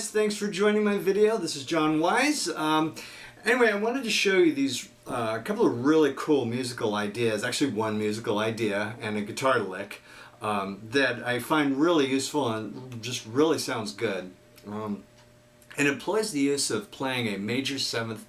guys, thanks for joining my video. This is John Wise. Anyway, I wanted to show you these a couple of really cool musical ideas, actually one musical idea and a guitar lick that I find really useful and just really sounds good. It employs the use of playing a major seventh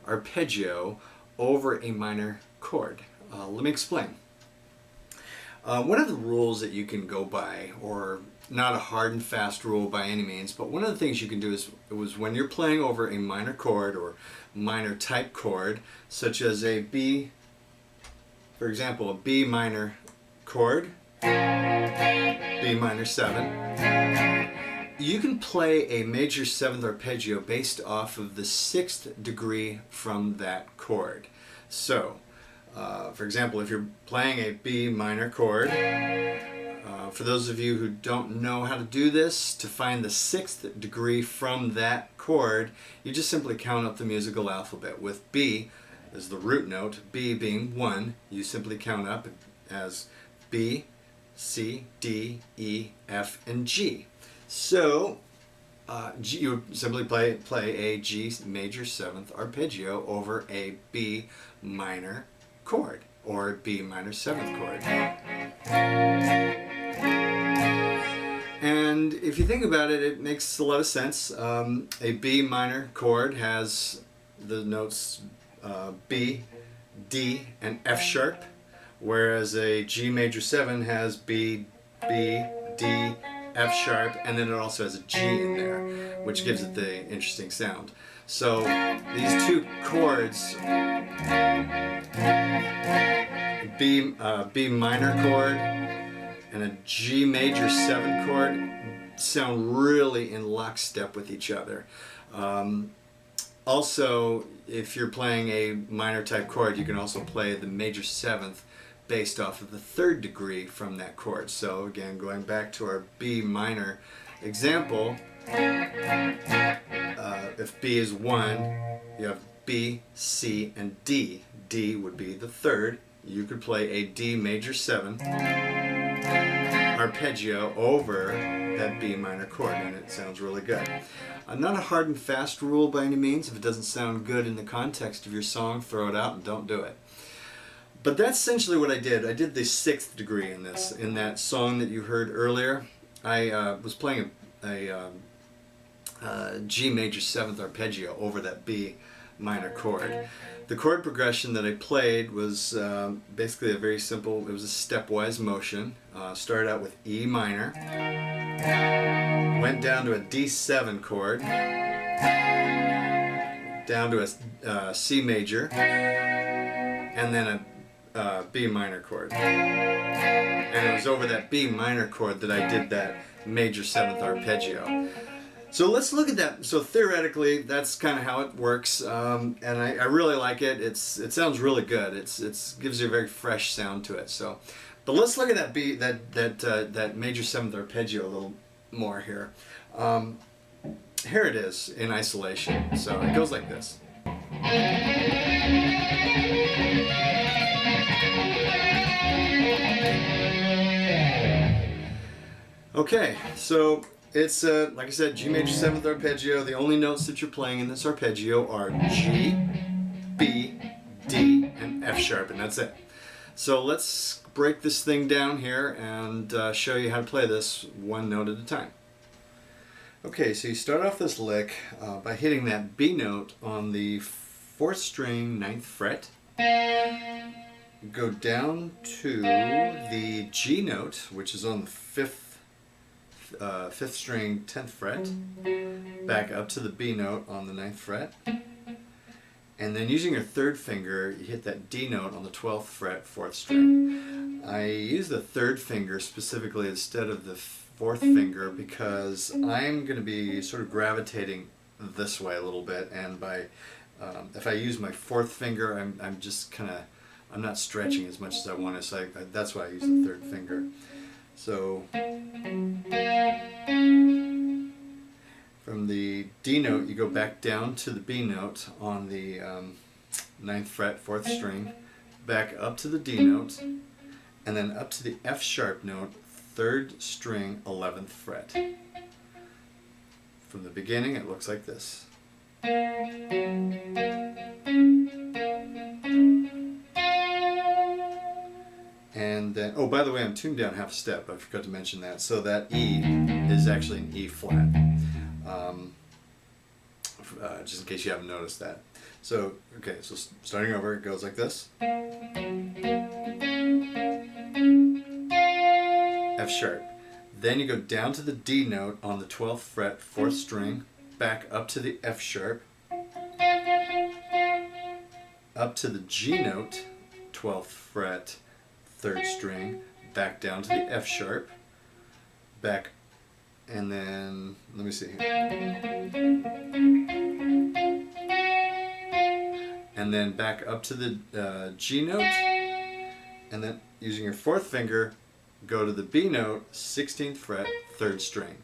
arpeggio over a minor chord. Let me explain. One of the rules that you can go by, or not a hard and fast rule by any means, but one of the things you can do is when you're playing over a minor chord or minor type chord, such as a B, for example, a B minor chord, B minor 7, you can play a major seventh arpeggio based off of the 6th degree from that chord. So, for example, if you're playing a B minor chord, for those of you who don't know how to do this, to find the 6th degree from that chord, you just simply count up the musical alphabet. With B as the root note, B being 1, you simply count up as B, C, D, E, F, and G. So, you would simply play a G major 7th arpeggio over a B minor chord, or a B minor 7th chord. And if you think about it, it makes a lot of sense. A B minor chord has the notes B, D, and F sharp, whereas a G major 7 has B, B, D, F sharp, and then it also has a G in there, which gives it the interesting sound. So these two chords, B minor chord and a G major 7 chord, sound really in lockstep with each other. Also, if you're playing a minor type chord, you can also play the major 7th based off of the 3rd degree from that chord. So again, going back to our B minor example, if B is 1, you have B, C, and D. D would be the 3rd. You could play a D major 7 arpeggio over that B minor chord, and it sounds really good. Not a hard and fast rule by any means. If it doesn't sound good in the context of your song, throw it out and don't do it. But that's essentially what I did. I did the 6th degree in this. In that song that you heard earlier, I was playing a G major 7th arpeggio over that B minor chord. The chord progression that I played was basically a very simple, it was a stepwise motion. Started out with E minor, went down to a D7 chord, down to a C major, and then a B minor chord. And it was over that B minor chord that I did that major 7th arpeggio. So let's look at that. So theoretically, that's kind of how it works, and I really like it. It sounds really good. It gives you a very fresh sound to it. So, but let's look at that that major 7th arpeggio a little more here. Here it is in isolation. So it goes like this. Okay, so it's, like I said, G major 7th arpeggio. The only notes that you're playing in this arpeggio are G, B, D, and F sharp, and that's it. So let's break this thing down here and show you how to play this one note at a time. Okay, so you start off this lick by hitting that B note on the 4th string, 9th fret. Go down to the G note, which is on the 5th string, 10th fret, back up to the B note on the 9th fret, and then using your 3rd finger, you hit that D note on the 12th fret, 4th string. I use the 3rd finger specifically instead of the 4th finger because I'm going to be sort of gravitating this way a little bit, and by if I use my 4th finger, I'm just kind of, I'm not stretching as much as I want to, so that's why I use the 3rd finger. So from the D note, you go back down to the B note on the 9th fret, 4th string, back up to the D note, and then up to the F sharp note, 3rd string, 11th fret. From the beginning, it looks like this. And then, oh, by the way, I'm tuned down half a step. I forgot to mention that. So that E is actually an E flat. Just in case you haven't noticed that. So, okay, so starting over, it goes like this. F sharp. Then you go down to the D note on the 12th fret, 4th string, back up to the F sharp, up to the G note, 12th fret, 3rd string, back down to the F sharp, back, and then, let me see. And then back up to the G note, and then using your 4th finger, go to the B note, 16th fret, 3rd string.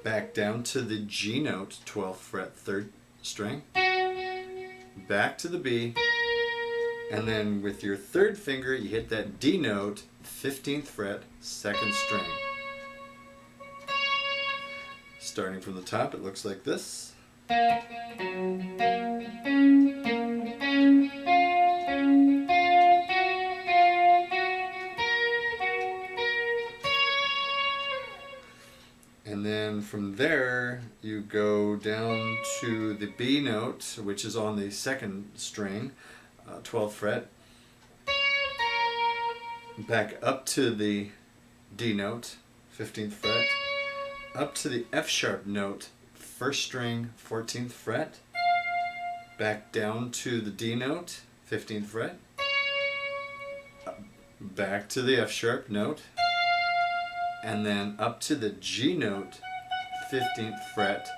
Back down to the G note, 12th fret, 3rd string. Back to the B, and then with your 3rd finger, you hit that D note, 15th fret, 2nd string. Starting from the top, it looks like this. And then from there, you go down to the B note, which is on the 2nd string, 12th fret. Back up to the D note, 15th fret. Up to the F sharp note, 1st string, 14th fret. Back down to the D note, 15th fret. Back to the F sharp note. And then up to the G note, 15th fret,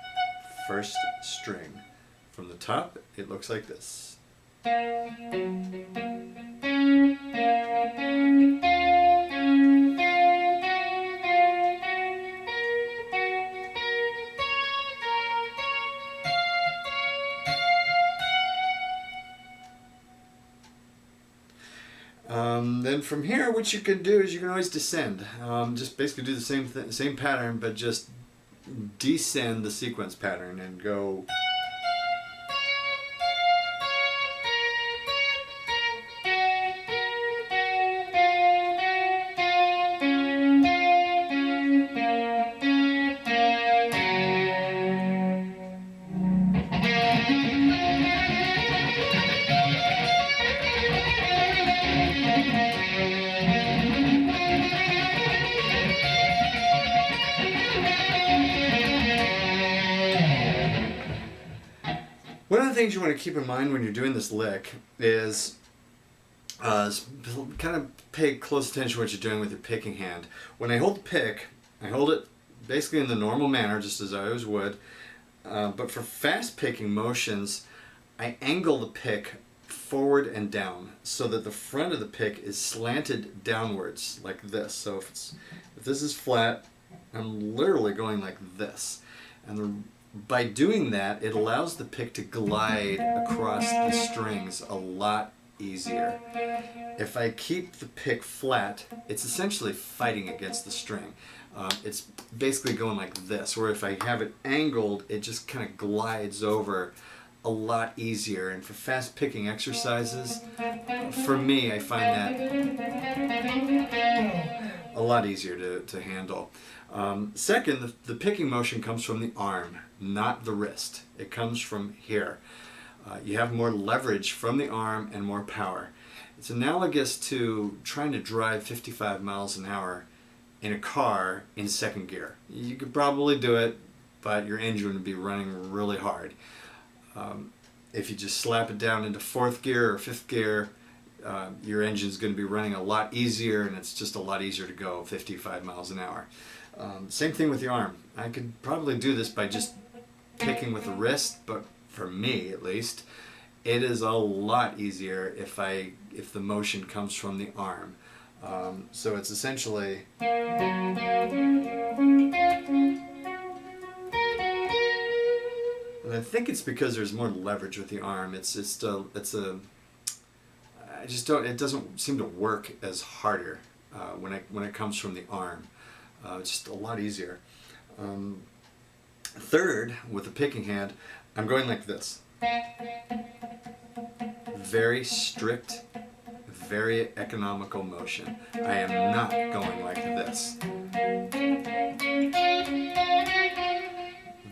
1st string. From the top, it looks like this. Then from here, what you can do is you can always descend. Just basically do the same pattern, but just descend the sequence pattern and go. One of the things you want to keep in mind when you're doing this lick is kind of pay close attention to what you're doing with your picking hand. When I hold the pick, I hold it basically in the normal manner, just as I always would. But for fast picking motions, I angle the pick forward and down so that the front of the pick is slanted downwards like this. So if this is flat, I'm literally going like this. And by doing that, it allows the pick to glide across the strings a lot easier. If I keep the pick flat, it's essentially fighting against the string. It's basically going like this, where if I have it angled, it just kind of glides over a lot easier. And for fast picking exercises, for me, I find that a lot easier to handle. Second, the picking motion comes from the arm, not the wrist. It comes from here. You have more leverage from the arm and more power. It's analogous to trying to drive 55 miles an hour in a car in 2nd gear. You could probably do it, but your engine would be running really hard. If you just slap it down into 4th gear or 5th gear, your engine's going to be running a lot easier, and it's just a lot easier to go 55 miles an hour. Same thing with the arm. I could probably do this by just picking with the wrist, but for me at least, it is a lot easier if the motion comes from the arm. So it's essentially. And I think it's because there's more leverage with the arm. It doesn't seem to work as harder when it comes from the arm. It's just a lot easier. Third, with the picking hand, I'm going like this. Very strict, very economical motion. I am not going like this.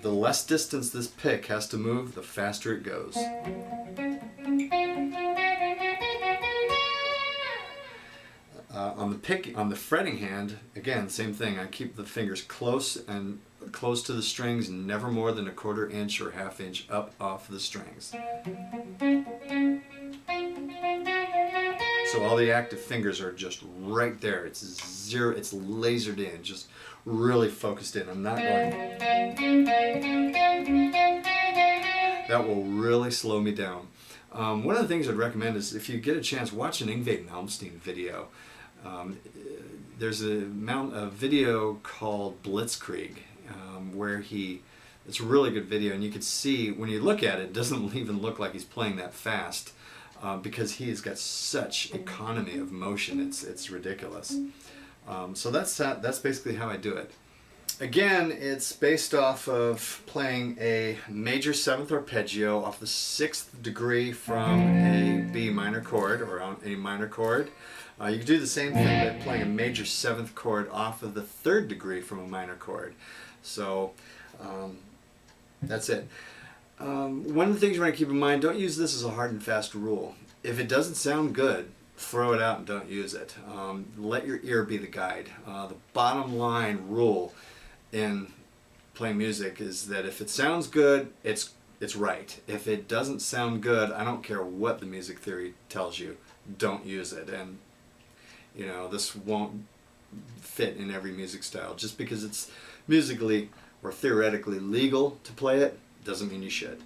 The less distance this pick has to move, the faster it goes. On the fretting hand, again, same thing. I keep the fingers close to the strings, never more than 1/4 inch or 1/2 inch up off the strings. So all the active fingers are just right there. It's zero, it's lasered in, just really focused in. I'm not going. That will really slow me down. One of the things I'd recommend is if you get a chance, watch an Yngwie Malmsteen video. There's a video called Blitzkrieg where it's a really good video, and you can see when you look at it, it doesn't even look like he's playing that fast because he's got such economy of motion. It's ridiculous. So that's basically how I do it. Again, it's based off of playing a major 7th arpeggio off the 6th degree from a B minor chord or on a minor chord. You can do the same thing by playing a major 7th chord off of the 3rd degree from a minor chord. So that's it. One of the things you want to keep in mind, don't use this as a hard and fast rule. If it doesn't sound good, throw it out and don't use it. Let your ear be the guide. The bottom line rule in playing music is that if it sounds good, it's right. If it doesn't sound good, I don't care what the music theory tells you, don't use it. And you know, this won't fit in every music style. Just because it's musically or theoretically legal to play it doesn't mean you should.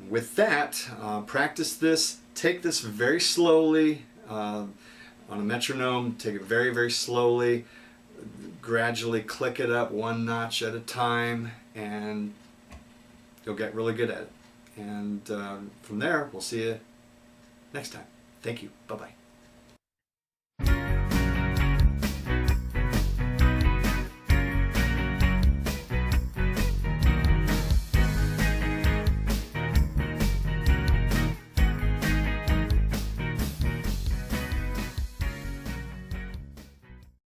With that, practice this. Take this very slowly on a metronome. Take it very, very slowly. Gradually click it up 1 notch at a time, and you'll get really good at it. And from there, we'll see you next time. Thank you. Bye-bye.